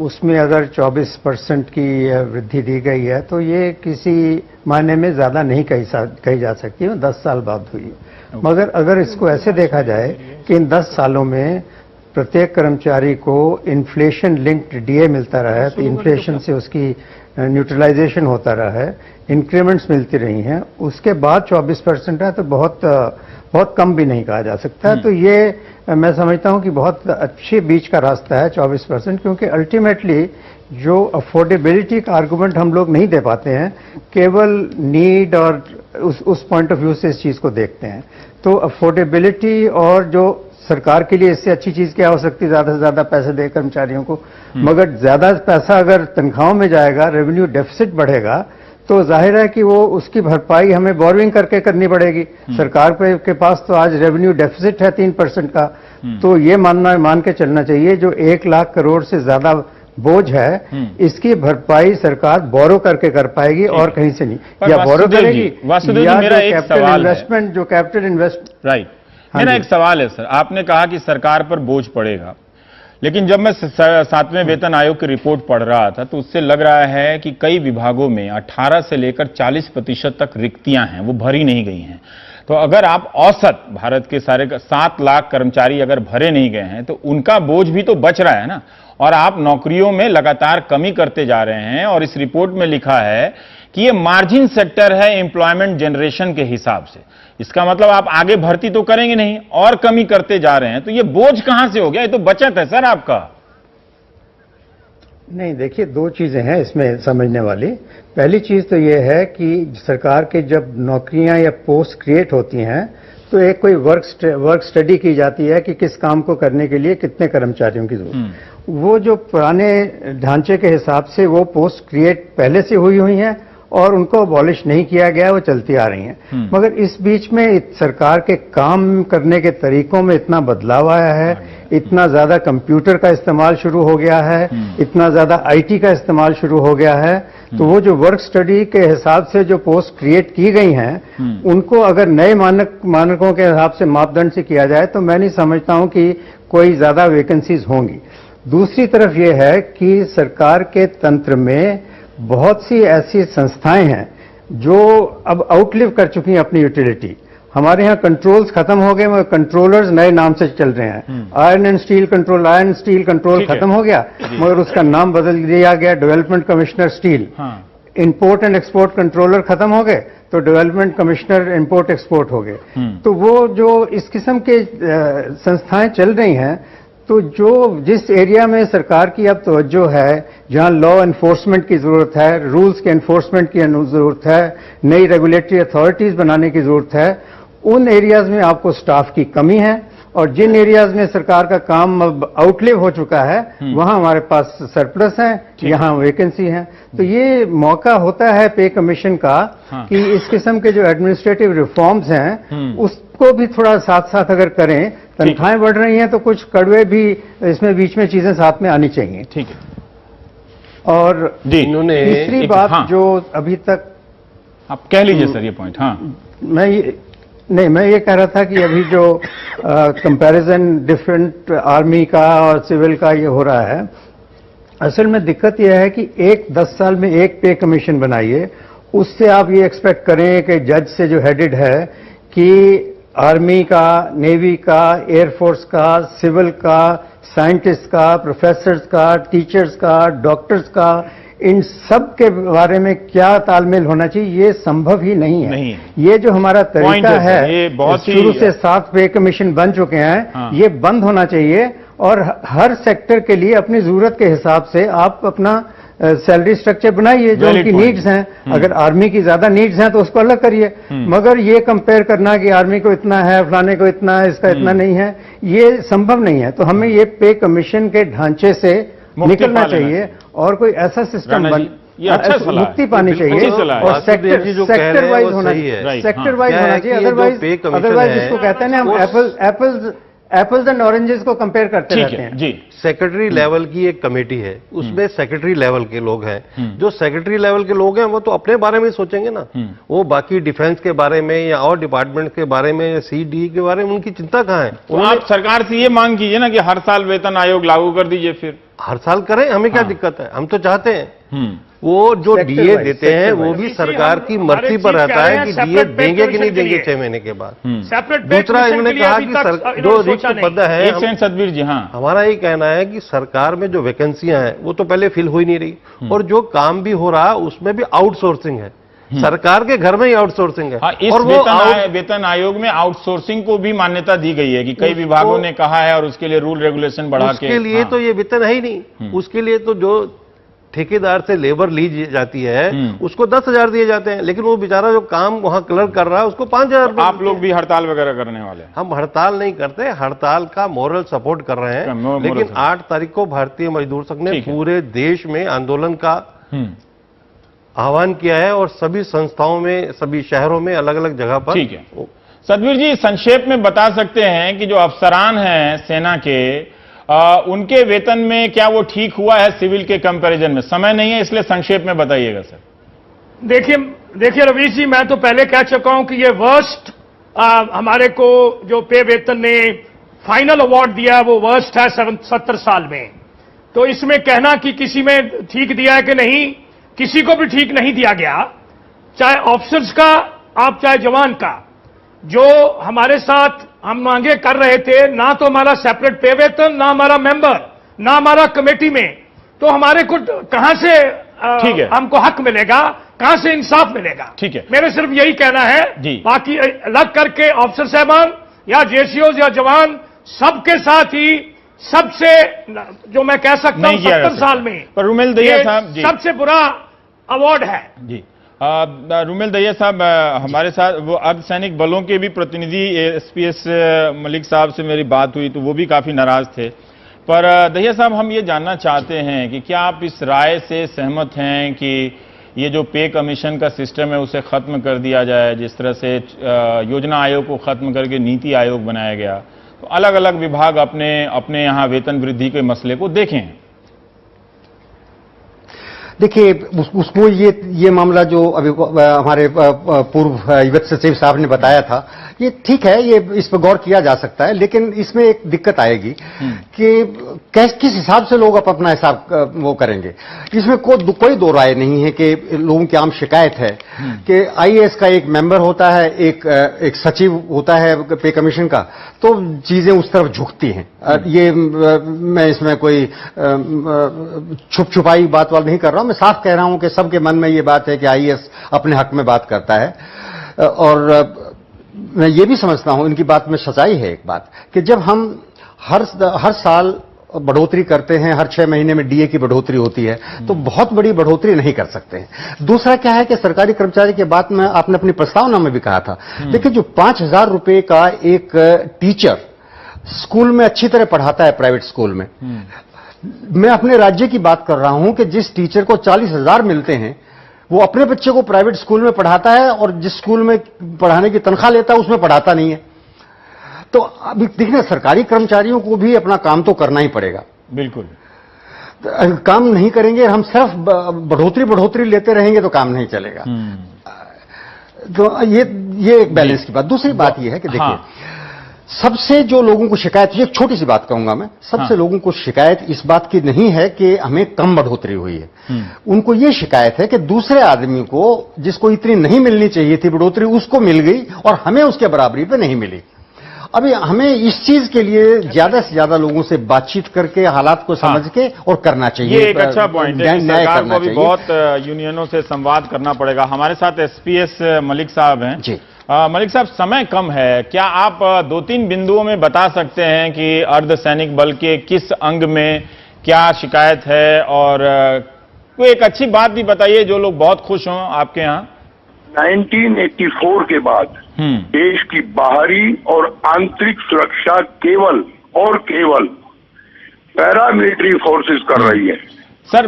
उसमें अगर 24% की वृद्धि दी गई है, तो ये किसी मायने में ज्यादा नहीं कही जा सकती है, 10 साल बाद हुई। मगर अगर इसको ऐसे देखा जाए कि इन 10 सालों में प्रत्येक कर्मचारी को इन्फ्लेशन लिंक्ड डीए मिलता रहा है, तो इन्फ्लेशन से उसकी न्यूट्रलाइजेशन होता रहा है, इंक्रीमेंट्स मिलती रही हैं, उसके बाद 24% है, तो बहुत कम भी नहीं कहा जा सकता। तो ये मैं समझता हूं कि बहुत अच्छे बीच का रास्ता है 24%, क्योंकि अल्टीमेटली जो अफोर्डेबिलिटी का आर्गुमेंट हम लोग नहीं दे पाते हैं, केवल नीड और उस पॉइंट ऑफ व्यू से इस चीज को देखते हैं। तो अफोर्डेबिलिटी, और जो सरकार के लिए इससे अच्छी चीज क्या हो सकती है, ज्यादा से ज्यादा पैसे दे कर्मचारियों को। मगर ज्यादा पैसा अगर तनख्वाहों में जाएगा, रेवेन्यू डेफिसिट बढ़ेगा, तो जाहिर है कि वो उसकी भरपाई हमें बोरोइंग करके करनी पड़ेगी। सरकार के पास तो आज रेवेन्यू डेफिसिट है 3% का। तो ये मान के चलना चाहिए जो 1 लाख करोड़ से ज्यादा बोझ है, इसकी भरपाई सरकार बोरो करके कर पाएगी और कहीं से नहीं। या बोरो करेगी या कैपिटल इन्वेस्टमेंट, जो कैपिटल इन्वेस्ट।
राइट, मेरा एक सवाल है सर, आपने कहा कि सरकार पर बोझ पड़ेगा, लेकिन जब मैं 7वें वेतन आयोग की रिपोर्ट पढ़ रहा था, तो उससे लग रहा है कि कई विभागों में 18 से लेकर 40% तक रिक्तियां हैं, वो भरी नहीं गई हैं। तो अगर आप औसत भारत के सारे 7 लाख कर्मचारी अगर भरे नहीं गए हैं, तो उनका बोझ भी तो बच रहा है ना। और आप नौकरियों में लगातार कमी करते जा रहे हैं, और इस रिपोर्ट में लिखा है कि ये मार्जिन सेक्टर है एम्प्लॉयमेंट जनरेशन के हिसाब से। इसका मतलब आप आगे भर्ती तो करेंगे नहीं और कमी करते जा रहे हैं, तो ये बोझ कहां से हो गया? ये तो बचत है सर आपका।
नहीं, देखिए, 2 चीजें हैं इसमें समझने वाली। पहली चीज तो ये है कि सरकार के जब नौकरियां या पोस्ट क्रिएट होती हैं, तो एक कोई वर्क स्टडी की जाती है कि किस काम को करने के लिए कितने कर्मचारियों की जरूरत। वो जो पुराने ढांचे के हिसाब से वो पोस्ट क्रिएट पहले से हुई हैं और उनको अबॉलिश नहीं किया गया, वो चलती आ रही हैं। मगर इस बीच में सरकार के काम करने के तरीकों में इतना बदलाव आया है, इतना ज्यादा कंप्यूटर का इस्तेमाल शुरू हो गया है, इतना ज्यादा आईटी का इस्तेमाल शुरू हो गया है। तो वो जो वर्क स्टडी के हिसाब से जो पोस्ट क्रिएट की गई हैं, उनको अगर नए मानकों के हिसाब से मापदंड से किया जाए, तो मैं नहीं समझता हूं कि कोई ज्यादा वैकेंसीज होंगी। दूसरी तरफ ये है कि सरकार के तंत्र में बहुत सी ऐसी संस्थाएं हैं जो अब आउटलिव कर चुकी हैं अपनी यूटिलिटी। हमारे यहाँ कंट्रोल्स खत्म हो गए मगर कंट्रोलर्स नए नाम से चल रहे हैं। आयरन एंड स्टील कंट्रोल खत्म हो गया मगर उसका नाम बदल दिया गया development commissioner steel. Import and export controller खत्म हो गए तो डेवलपमेंट कमिश्नर इंपोर्ट एक्सपोर्ट हो गए। तो वो जो इस किस्म के संस्थाएं चल रही हैं, तो जिस एरिया में सरकार की अब तवज्जो है, जहां लॉ एनफोर्समेंट की जरूरत है, रूल्स के एनफोर्समेंट की जरूरत है, नई रेगुलेटरी अथॉरिटीज बनाने की जरूरत है, उन एरियाज में आपको स्टाफ की कमी है। और जिन एरियाज में सरकार का काम अब आउटलिव हो चुका है वहां हमारे पास सरप्लस है, यहां वैकेंसी है। तो ये मौका होता है पे कमीशन का कि इस किस्म के जो एडमिनिस्ट्रेटिव रिफॉर्म्स हैं उसको भी थोड़ा साथ साथ अगर करें, तनख्वाहें बढ़ रही हैं तो कुछ कड़वे भी इसमें बीच में चीजें साथ में आनी चाहिए।
ठीक है।
और तीसरी बात जो अभी तक
आप कह लीजिए सर ये पॉइंट।
मैं ये कह रहा था कि अभी जो कंपैरिजन डिफरेंट आर्मी का और सिविल का ये हो रहा है, असल में दिक्कत यह है कि 10 साल में एक पे कमीशन बनाइए, उससे आप ये एक्सपेक्ट करें कि जज से जो हेडेड है कि आर्मी का, नेवी का, एयरफोर्स का, सिविल का, साइंटिस्ट का, प्रोफेसर्स का, टीचर्स का, डॉक्टर्स का, इन सब के बारे में क्या तालमेल होना चाहिए, ये संभव ही नहीं है। ये जो हमारा तरीका है, शुरू से 7 पे कमीशन बन चुके हैं, ये बंद होना चाहिए और हर सेक्टर के लिए अपनी जरूरत के हिसाब से आप अपना सैलरी स्ट्रक्चर बनाइए जो उनकी नीड्स हैं। अगर आर्मी की ज्यादा नीड्स हैं तो उसको अलग करिए, मगर ये कंपेयर करना कि आर्मी को इतना है, फलाने को इतना है, इसका इतना नहीं है, ये संभव नहीं है। तो हमें ये पे कमीशन के ढांचे से निकलना चाहिए और कोई ऐसा सिस्टम मुक्ति पानी चाहिए और सेक्टर वाइज होना चाहिए, सेक्टर वाइज होना चाहिए। अदरवाइज इसको कहते हैं ना हम एप्पल्स एंड ऑरेंजेस को कंपेयर करते रहते हैं।
जी, सेक्रेटरी लेवल की एक कमेटी है, उसमें सेक्रेटरी लेवल के लोग हैं। जो सेक्रेटरी लेवल के लोग हैं वो तो अपने बारे में सोचेंगे ना, वो बाकी डिफेंस के बारे में या और डिपार्टमेंट के बारे में या सीडी के बारे में उनकी चिंता कहाँ है?
तो आप सरकार से ये मांग कीजिए ना कि हर साल वेतन आयोग लागू कर दीजिए। फिर
हर साल करें, हमें क्या दिक्कत है? हम तो चाहते हैं वो जो डीए देते हैं वो भी सरकार की मर्जी पर रहता है कि डीए देंगे कि नहीं देंगे 6 महीने के बाद। दूसरा इन्होंने कहा कि जो रिक्त पद है,
सतबीर जी, हाँ,
हमारा ये कहना है कि सरकार में जो वैकेंसियां हैं वो तो पहले फिल हो ही नहीं रही और जो काम भी हो रहा उसमें भी आउटसोर्सिंग है। सरकार के घर में ही आउटसोर्सिंग है।
इस और वेतन आयोग में आउटसोर्सिंग को भी मान्यता दी गई है कि कई विभागों ने कहा है और उसके लिए रूल रेगुलेशन बढ़ा के।
उसके लिए तो ये वेतन है ही नहीं, उसके लिए तो जो ठेकेदार से लेबर ली जाती है उसको 10,000 दिए जाते हैं, लेकिन वो बेचारा जो काम वहां क्लर्क कर रहा है उसको 5,000।
आप लोग भी हड़ताल वगैरह करने वाले?
हम हड़ताल नहीं करते, हड़ताल का मोरल सपोर्ट कर रहे हैं, लेकिन 8 तारीख को भारतीय मजदूर संघ ने पूरे देश में आंदोलन का आह्वान किया है और सभी संस्थाओं में, सभी शहरों में, अलग अलग जगह पर।
ठीक है सतबीर जी, संक्षेप में बता सकते हैं कि जो अफसरान हैं सेना के, उनके वेतन में क्या वो ठीक हुआ है सिविल के कंपैरिजन में? समय नहीं है इसलिए संक्षेप में बताइएगा सर।
देखिए रवीश जी, मैं तो पहले कह चुका हूं कि ये वर्स्ट हमारे को जो पे वेतन ने फाइनल अवार्ड दिया वो वर्स्ट है 70 साल में। तो इसमें कहना कि किसी में ठीक दिया है कि नहीं, किसी को भी ठीक नहीं दिया गया, चाहे ऑफिसर्स का आप चाहे जवान का। जो हमारे साथ हम मांगे कर रहे थे, ना तो हमारा सेपरेट पे वेतन, ना हमारा मेंबर, ना हमारा कमेटी में, तो हमारे को कहां से हमको हक मिलेगा, कहां से इंसाफ मिलेगा?
ठीक है,
मेरे सिर्फ यही कहना है। बाकी अलग करके ऑफिसर साहबान या जेसीओज या जवान सबके साथ ही सबसे जो मैं कह सकता हूं 70 साल में
पर रुमेल दहिया साहब
सबसे बुरा अवार्ड है
जी। रुमेल दहिया साहब हमारे साथ, वो अर्धसैनिक बलों के भी प्रतिनिधि एसपीएस मलिक साहब से मेरी बात हुई तो वो भी काफी नाराज थे। पर दहिया साहब, हम ये जानना चाहते हैं कि क्या आप इस राय से सहमत हैं कि ये जो पे कमीशन का सिस्टम है उसे खत्म कर दिया जाए, जिस तरह से योजना आयोग को खत्म करके नीति आयोग बनाया गया, तो अलग अलग विभाग अपने यहाँ वेतन वृद्धि के मसले को देखें?
देखिए, उसको ये मामला जो अभी हमारे पूर्व वित्त सचिव साहब ने बताया था, ये ठीक है, ये इस पर गौर किया जा सकता है, लेकिन इसमें एक दिक्कत आएगी कि किस हिसाब से लोग अपना हिसाब वो करेंगे। इसमें कोई दो राय नहीं है कि लोगों की आम शिकायत है कि आईएएस का एक मेंबर होता है, एक सचिव होता है पे कमीशन का, तो चीजें उस तरफ झुकती हैं। ये मैं इसमें कोई छुप छुपाई बात वाल नहीं कर रहा हूं, मैं साफ कह रहा हूं कि सबके मन में ये बात है कि आईएएस अपने हक में बात करता है। और मैं ये भी समझता हूं, इनकी बात में सच्चाई है एक बात, कि जब हम हर साल बढ़ोतरी करते हैं, हर 6 महीने में डीए की बढ़ोतरी होती है, तो बहुत बड़ी बढ़ोतरी नहीं कर सकते हैं। दूसरा क्या है कि सरकारी कर्मचारी के बात में आपने अपनी प्रस्तावना में भी कहा था, देखिए जो 5,000 रुपए का एक टीचर स्कूल में अच्छी तरह पढ़ाता है, प्राइवेट स्कूल में, मैं अपने राज्य की बात कर रहा हूं कि जिस टीचर को 40,000 मिलते हैं, वो अपने बच्चे को प्राइवेट स्कूल में पढ़ाता है और जिस स्कूल में पढ़ाने की तनख्वाह लेता है उसमें पढ़ाता नहीं है। तो अभी देखिए, सरकारी कर्मचारियों को भी अपना काम तो करना ही पड़ेगा।
बिल्कुल,
काम नहीं करेंगे, हम सिर्फ बढ़ोतरी लेते रहेंगे तो काम नहीं चलेगा। तो ये एक बैलेंस की बात। दूसरी बात ये है कि देखिए, सबसे जो लोगों को शिकायत, एक छोटी सी बात कहूंगा मैं, सबसे लोगों को शिकायत इस बात की नहीं है कि हमें कम बढ़ोतरी हुई है। उनको ये शिकायत है कि दूसरे आदमी को, जिसको इतनी नहीं मिलनी चाहिए थी बढ़ोतरी, उसको मिल गई और हमें उसके बराबरी पे नहीं मिली। अभी हमें इस चीज के लिए ज्यादा से ज्यादा लोगों से बातचीत करके हालात को समझ के और करना चाहिए।
ये एक अच्छा पॉइंट है कि सरकार को भी बहुत यूनियनों से संवाद करना पड़ेगा। हमारे साथ एसपीएस मलिक साहब हैं जी। मलिक साहब, समय कम है, क्या आप 2-3 बिंदुओं में बता सकते हैं कि अर्धसैनिक बल के किस अंग में क्या शिकायत है, और कोई एक अच्छी बात भी बताइए जो लोग बहुत खुश हों आपके यहाँ।
1984 के बाद देश की बाहरी और आंतरिक सुरक्षा केवल और केवल पैरामिलिट्री फोर्सेस कर रही है।
सर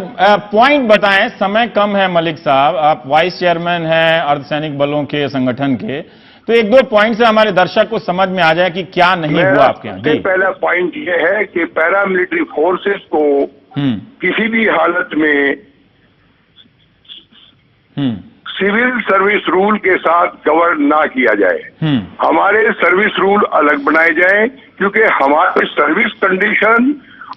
पॉइंट बताएं, समय कम है। मलिक साहब, आप वाइस चेयरमैन हैं अर्धसैनिक बलों के संगठन के, तो 1-2 पॉइंट से हमारे दर्शक को समझ में आ जाए कि क्या नहीं हुआ आपके यहाँ।
सबसे पहला पॉइंट यह है कि पैरामिलिट्री फोर्सेस को किसी भी हालत में सिविल सर्विस रूल के साथ गवर्न ना किया जाए। हमारे सर्विस रूल अलग बनाए जाएं, क्योंकि हमारे सर्विस कंडीशन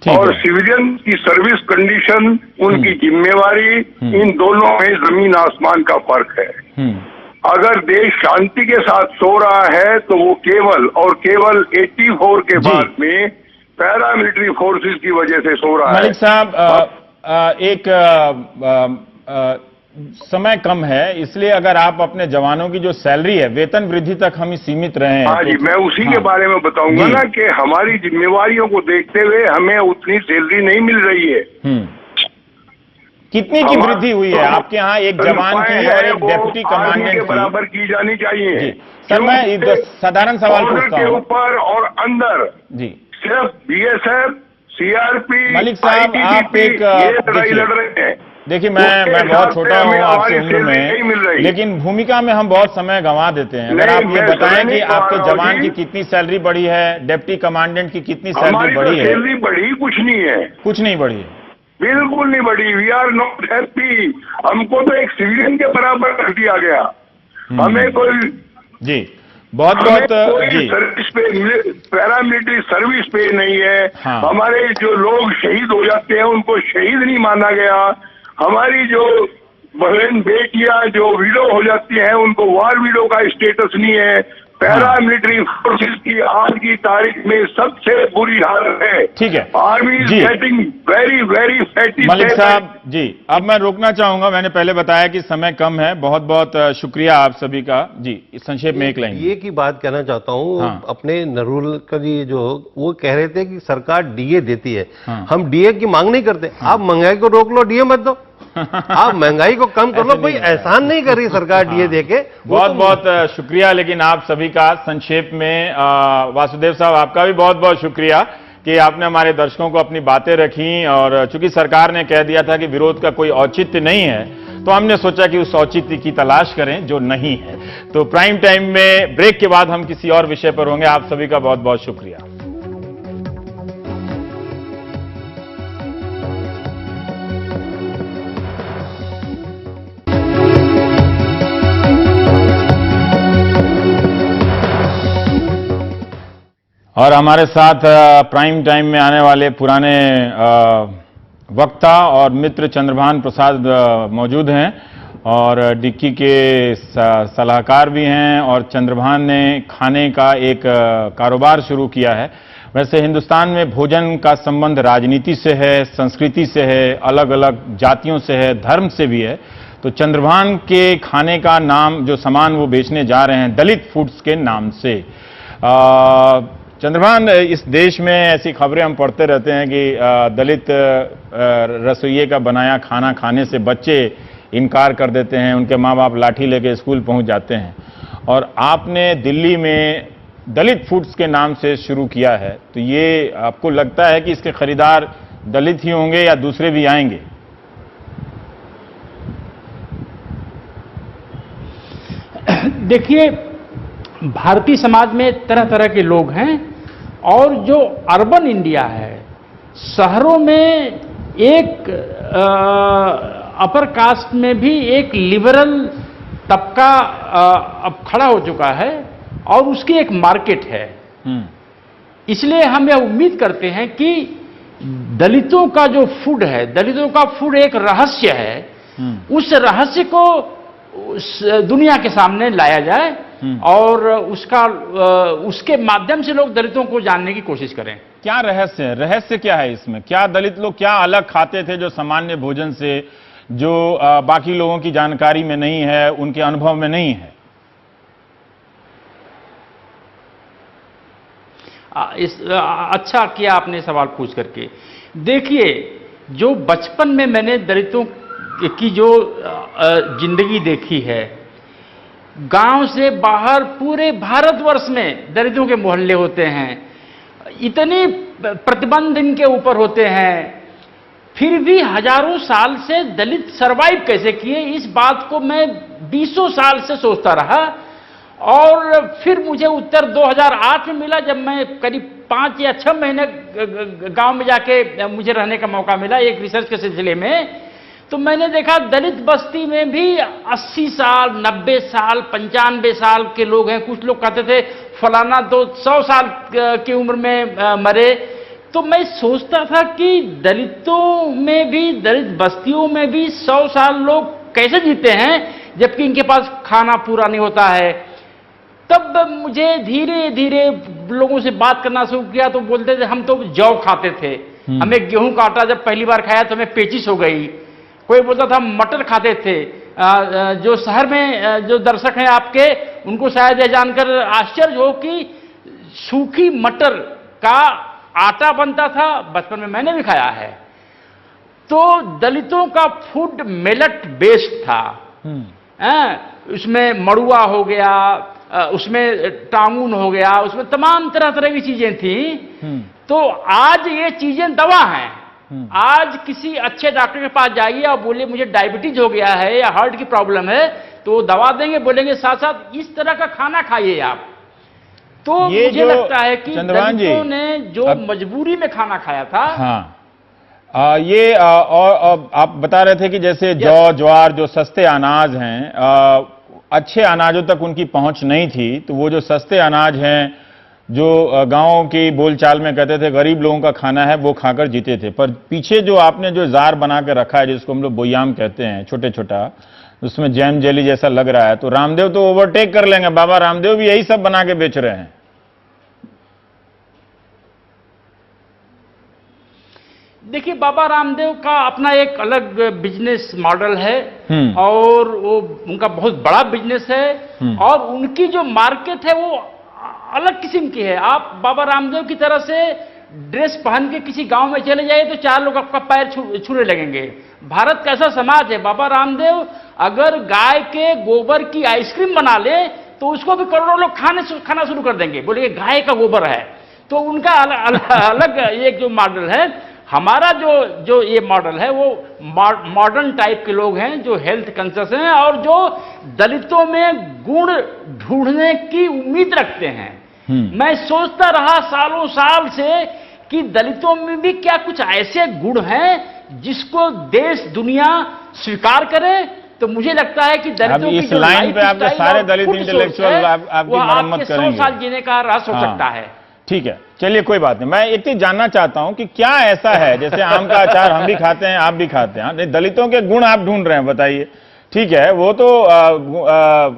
और सिविलियन की सर्विस कंडीशन, उनकी जिम्मेवारी, इन दोनों में जमीन आसमान का फर्क है। अगर देश शांति के साथ सो रहा है तो वो केवल और केवल 84 के बाद में पैरामिलिट्री फोर्सेस की वजह से सो रहा है।
मलिक साहब, एक समय कम है, इसलिए अगर आप अपने जवानों की जो सैलरी है, वेतन वृद्धि तक हम सीमित रहे हैं।
हाँ जी, मैं उसी के बारे में बताऊंगा ना कि हमारी जिम्मेवारियों को देखते हुए हमें उतनी सैलरी नहीं मिल रही है।
कितनी की वृद्धि हुई है आपके यहाँ एक जवान की और एक डेप्यूटी कमांडेंट की?
बराबर की जानी चाहिए।
सर मैं साधारण सवाल पूछता हूँ।
ऊपर और अंदर
जी
सिर्फ बीएसएफ, सीआरपी,
मलिक साहब, आप एक
लड़ाई लड़ रहे हैं।
देखिए, मैं बहुत छोटा हूँ आपसे उम्र में, लेकिन भूमिका में हम बहुत समय गंवा देते हैं। अगर आप ये बताएं कि आपके जवान की कितनी सैलरी बढ़ी है, डेप्टी कमांडेंट की कितनी सैलरी बढ़ी है?
सैलरी बढ़ी कुछ नहीं है,
कुछ नहीं बढ़ी है,
बिल्कुल नहीं बढ़ी। We are not happy. हमको तो एक सिविलियन के बराबर कर दिया गया। हमें कोई
जी बहुत
जी सर्विस पे, पैरामिलिट्री सर्विस पे नहीं है। हमारे जो लोग शहीद हो जाते हैं उनको शहीद नहीं माना गया। हमारी जो बहन बेटियां जो विडो हो जाती हैं उनको वार विडो का स्टेटस नहीं है। पैरामिलिट्री फोर्सेस की आज की तारीख में सबसे बुरी हालत है।
ठीक है,
army is getting very very fatty.
Malik साहब जी, अब मैं रोकना चाहूंगा, मैंने पहले बताया कि समय कम है। बहुत बहुत शुक्रिया आप सभी का। जी, संक्षेप में एक लाइन
ये की बात कहना चाहता हूँ। अपने नरूल का जी जो वो कह रहे थे कि सरकार डीए देती है, हम डीए की मांग नहीं करते। आप महंगाई को रोक लो, डीए मत दो। आप महंगाई को कम कर लो, कोई एहसान नहीं कर रही सरकार डीए देके।
बहुत बहुत शुक्रिया। लेकिन आप सभी का संक्षेप में वासुदेव साहब, आपका भी बहुत बहुत शुक्रिया कि आपने हमारे दर्शकों को अपनी बातें रखी। और चूंकि सरकार ने कह दिया था कि विरोध का कोई औचित्य नहीं है, तो हमने सोचा कि उस औचित्य की तलाश करें जो नहीं है। तो प्राइम टाइम में ब्रेक के बाद हम किसी और विषय पर होंगे। आप सभी का बहुत बहुत शुक्रिया। और हमारे साथ प्राइम टाइम में आने वाले पुराने वक्ता और मित्र चंद्रभान प्रसाद मौजूद हैं और डिक्की के सलाहकार भी हैं और चंद्रभान ने खाने का एक कारोबार शुरू किया है। वैसे हिंदुस्तान में भोजन का संबंध राजनीति से है, संस्कृति से है, अलग अलग जातियों से है, धर्म से भी है। तो चंद्रभान के खाने का नाम जो सामान वो बेचने जा रहे हैं दलित फूड्स के नाम से। चंद्रभान, इस देश में ऐसी खबरें हम पढ़ते रहते हैं कि दलित रसोइये का बनाया खाना खाने से बच्चे इनकार कर देते हैं, उनके माँ बाप लाठी लेके स्कूल पहुंच जाते हैं। और आपने दिल्ली में दलित फूड्स के नाम से शुरू किया है, तो ये आपको लगता है कि इसके खरीदार दलित ही होंगे या दूसरे भी आएंगे?
देखिए, भारतीय समाज में तरह तरह के लोग हैं और जो अर्बन इंडिया है, शहरों में एक अपर कास्ट में भी एक लिबरल तबका अब खड़ा हो चुका है और उसकी एक मार्केट है। इसलिए हम यह उम्मीद करते हैं कि दलितों का जो फूड है, दलितों का फूड एक रहस्य है, उस रहस्य को दुनिया के सामने लाया जाए और उसके माध्यम से लोग दलितों को जानने की कोशिश करें।
क्या रहस्य है? रहस्य क्या है इसमें? क्या दलित लोग क्या अलग खाते थे जो सामान्य भोजन से, जो बाकी लोगों की जानकारी में नहीं है, उनके अनुभव में नहीं है?
अच्छा किया आपने सवाल पूछ करके। देखिए, जो बचपन में मैंने दलितों की जो जिंदगी देखी है, गांव से बाहर पूरे भारतवर्ष में दलितों के मोहल्ले होते हैं, इतने प्रतिबंध इनके ऊपर होते हैं, फिर भी हजारों साल से दलित सरवाइव कैसे किए, इस बात को मैं 20 साल से सोचता रहा। और फिर मुझे उत्तर 2008 में मिला, जब मैं करीब 5 या 6 महीने गांव में जाके मुझे रहने का मौका मिला एक रिसर्च के सिलसिले में। तो मैंने देखा दलित बस्ती में भी 80 साल, 90 साल, 95 साल के लोग हैं। कुछ लोग कहते थे फलाना तो 100 साल की उम्र में मरे। तो मैं सोचता था कि दलितों में भी, दलित बस्तियों में भी 100 साल लोग कैसे जीते हैं जबकि इनके पास खाना पूरा नहीं होता है। तब मुझे धीरे धीरे लोगों से बात करना शुरू किया तो बोलते थे हम तो जौ खाते थे, हमें गेहूं का आटा जब पहली बार खाया तो हमें पेचिश हो गई। कोई बोलता था मटर खाते थे। जो शहर में जो दर्शक हैं आपके, उनको शायद यह जानकर आश्चर्य हो कि सूखी मटर का आटा बनता था, बचपन में मैंने भी खाया है। तो दलितों का फूड मिलेट बेस्ड था। उसमें मड़ुआ हो गया, उसमें टांगून हो गया, उसमें तमाम तरह तरह की चीजें थी। तो आज ये चीजें दवा हैं। आज किसी अच्छे डॉक्टर के पास जाइए और बोले मुझे डायबिटीज हो गया है या हार्ट की प्रॉब्लम है, तो वो दवा देंगे, बोलेंगे साथ साथ इस तरह का खाना खाइए आप। तो मुझे लगता है कि दलितों ने जो मजबूरी में खाना खाया था।
हाँ, ये और आप बता रहे थे कि जैसे जौ, ज्वार जो सस्ते अनाज हैं, अच्छे अनाजों तक उनकी पहुंच नहीं थी, तो वो जो सस्ते अनाज हैं जो गांव की बोलचाल में कहते थे गरीब लोगों का खाना है, वो खाकर जीते थे। पर पीछे जो आपने जो जार बना के रखा है, जिसको हम लोग बोयाम कहते हैं, छोटे छोटा, उसमें जैम जेली जैसा लग रहा है, तो रामदेव तो ओवरटेक कर लेंगे। बाबा रामदेव भी यही सब बना के बेच रहे हैं।
देखिए, बाबा रामदेव का अपना एक अलग बिजनेस मॉडल है और वो उनका बहुत बड़ा बिजनेस है और उनकी जो मार्केट है वो अलग किस्म की है। आप बाबा रामदेव की तरह से ड्रेस पहन के किसी गांव में चले जाइए तो 4 लोग आपका पैर छूने लगेंगे। भारत का ऐसा समाज है। बाबा रामदेव अगर गाय के गोबर की आइसक्रीम बना ले तो उसको भी करोड़ों लोग खाना शुरू कर देंगे, बोले गाय का गोबर है। तो उनका अलग एक जो मॉडल है। हमारा जो ये मॉडल है वो मॉडर्न टाइप के लोग हैं जो हेल्थ कॉन्शियस हैं और जो दलितों में गुण ढूंढने की उम्मीद रखते हैं। मैं सोचता रहा सालों साल से कि दलितों में भी क्या कुछ ऐसे गुण हैं जिसको देश दुनिया स्वीकार करे। तो मुझे लगता है कि दलितों की जो
लाइन पे आपके सारे दलित इंटेलेक्चुअल आपकी मरम्मत करेंगे।
100 साल जीने का रहस्य हो सकता है।
ठीक है, चलिए कोई बात नहीं। मैं एक चीज जानना चाहता हूं कि क्या ऐसा है, जैसे आम का अचार हम भी खाते हैं, आप भी खाते हैं, नहीं, दलितों के गुण आप ढूंढ रहे हैं, बताइए। ठीक है, वो तो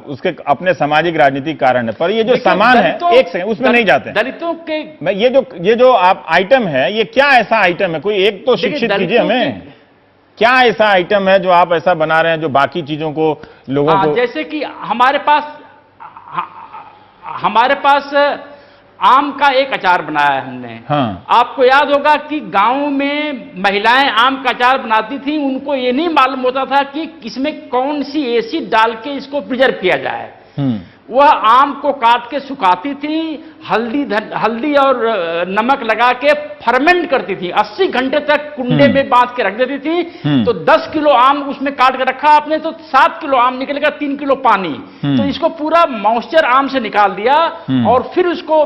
उसके अपने सामाजिक राजनीतिक कारण है, पर ये जो सामान है, एक सेकंड उसमें नहीं जाते हैं
दलितों के।
मैं ये जो आप आइटम है, ये क्या ऐसा आइटम है? कोई एक तो शिक्षित कीजिए हमें, क्या ऐसा आइटम है जो आप ऐसा बना रहे हैं जो बाकी चीजों को लोगों को,
जैसे कि हमारे पास आम का एक अचार बनाया है हमने।
हाँ।
आपको याद होगा कि गांव में महिलाएं आम का अचार बनाती थी, उनको ये नहीं मालूम होता था कि इसमें कौन सी एसिड डाल के इसको प्रिजर्व किया जाए। वह आम को काट के सुखाती थी, हल्दी और नमक लगा के फर्मेंट करती थी, 80 घंटे तक कुंडे में बांध के रख देती थी। तो 10 किलो आम उसमें काट के रखा आपने तो 7 किलो आम निकलेगा, 3 किलो पानी। तो इसको पूरा मॉइस्चर आम से निकाल दिया और फिर उसको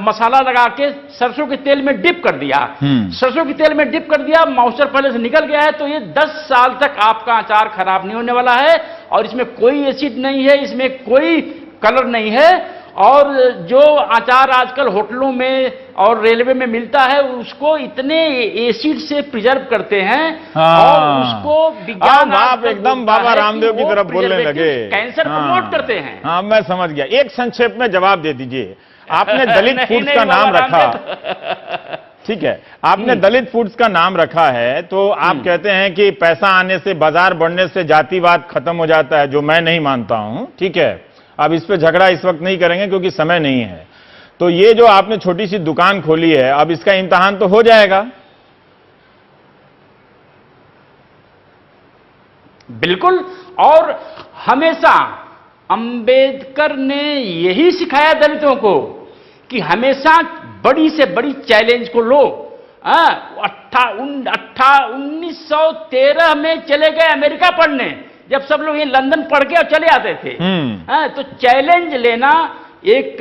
मसाला लगा के सरसों के तेल में डिप कर दिया। सरसों के तेल में डिप कर दिया, मॉइस्चर पहले से निकल गया है, तो ये 10 साल तक आपका अचार खराब नहीं होने वाला है। और इसमें कोई एसिड नहीं है, इसमें कोई कलर नहीं है। और जो अचार आजकल होटलों में और रेलवे में मिलता है, उसको इतने एसिड से प्रिजर्व करते हैं। और उसको विज्ञान
आप एकदम बाबा रामदेव की तरफ बोलने लगे,
कैंसर प्रमोट करते हैं।
हाँ, मैं समझ गया। एक संक्षेप में जवाब दे दीजिए। आपने दलित फूड्स का नाम रखा, ठीक है, आपने दलित फूड्स का नाम रखा है, तो आप कहते हैं कि पैसा आने से, बाजार बढ़ने से जातिवाद खत्म हो जाता है, जो मैं नहीं मानता हूं। ठीक है, अब इस पे झगड़ा इस वक्त नहीं करेंगे क्योंकि समय नहीं है। तो ये जो आपने छोटी सी दुकान खोली है, अब इसका इम्तिहान तो हो जाएगा।
बिल्कुल। और हमेशा अंबेडकर ने यही सिखाया दलितों को कि हमेशा बड़ी से बड़ी चैलेंज को लो। 1913 में चले गए अमेरिका पढ़ने, जब सब लोग ये लंदन पढ़ के और चले आते थे। तो चैलेंज लेना एक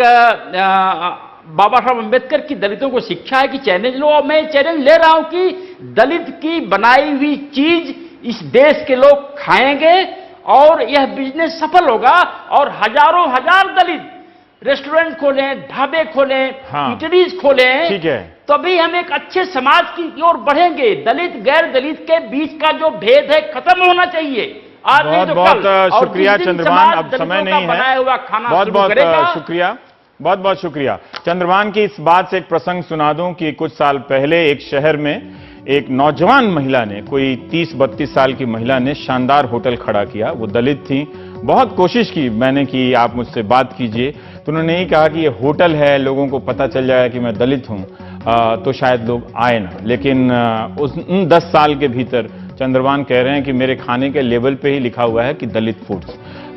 बाबा साहब अम्बेडकर की दलितों को शिक्षा है कि चैलेंज लो। और मैं चैलेंज ले रहा हूं कि दलित की बनाई हुई चीज इस देश के लोग खाएंगे और यह बिजनेस सफल होगा। और हजारों हजार दलित रेस्टोरेंट खोलें, ढाबे खोलें, इटरीज खोलें,
ठीक है,
तभी हम एक अच्छे समाज की ओर बढ़ेंगे। दलित गैर दलित के बीच का जो भेद है खत्म होना चाहिए।
बहुत बहुत शुक्रिया चंद्रभान, अब समय नहीं है। बहुत बहुत शुक्रिया, बहुत बहुत शुक्रिया चंद्रभान की। इस बात से एक प्रसंग सुना दूं कि कुछ साल पहले एक शहर में एक नौजवान महिला ने, कोई 30-32 साल की महिला ने शानदार होटल खड़ा किया। वो दलित थी, बहुत कोशिश की मैंने कि आप मुझसे बात कीजिए, तो उन्होंने यही कहा कि ये होटल है, लोगों को पता चल जाए कि मैं दलित हूं तो शायद लोग आए ना। लेकिन उन 10 साल के भीतर चंद्रभान कह रहे हैं कि मेरे खाने के लेबल पे ही लिखा हुआ है कि दलित फूड्स।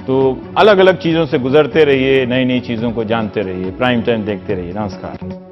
तो अलग अलग चीजों से गुजरते रहिए, नई नई चीजों को जानते रहिए, प्राइम टाइम देखते रहिए। नमस्कार।